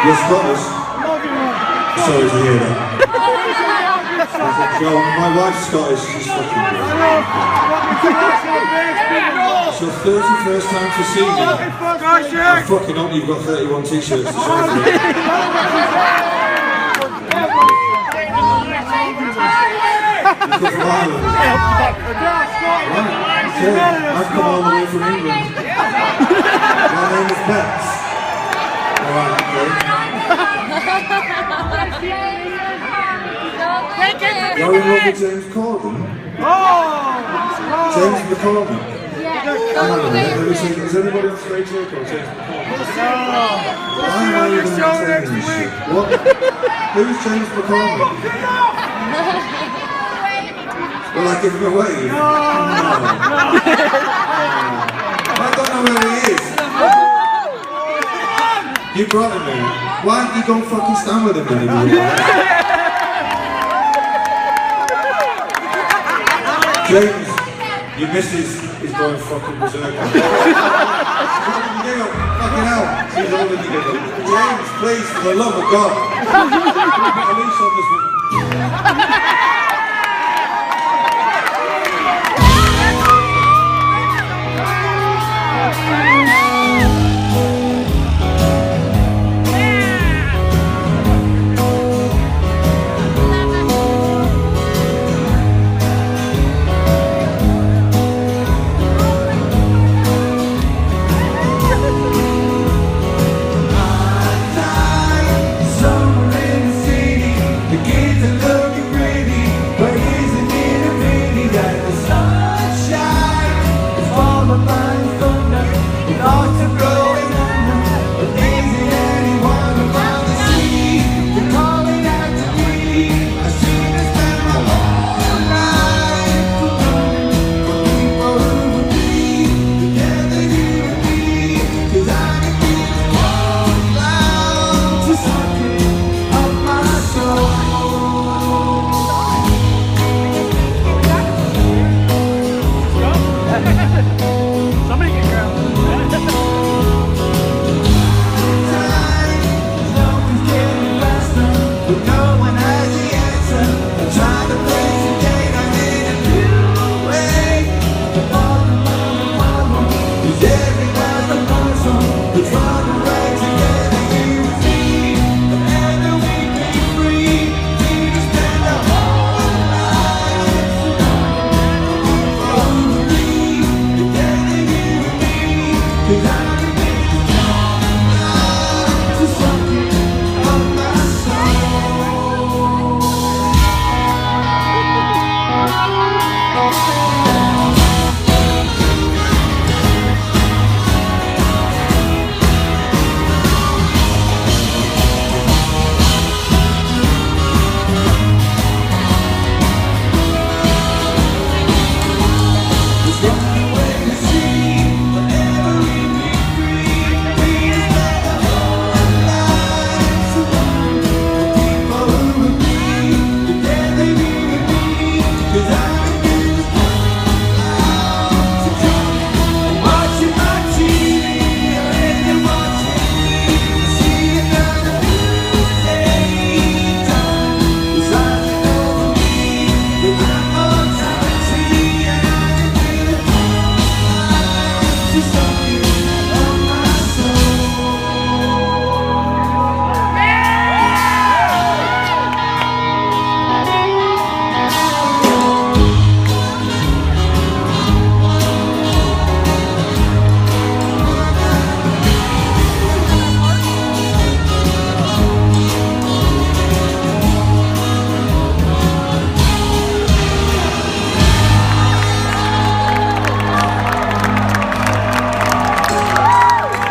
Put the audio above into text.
You're Scottish? Sorry to hear that. Well, my wife's Scottish, she's fucking good. It's your 31st time to see me. I fucking hope you've got 31 t-shirts to show for it. You've got from Ireland. Right, okay. I've come all the way from England. My name is Bets. Alright, okay. You're in love with James Corden? James McCorden? Hang on a minute, let me see, is anybody on Straight Talk or James McCorden? Why are you going to tell me this shit? What? Who's James McCorden? Will I give him away? No. I don't know where he is. You brought him in. Why don't you go fucking stand with him anymore? James, your missus is going fucking berserk. Fucking hell, she's older than you. James, please, for the love of God. Police on this one. To grow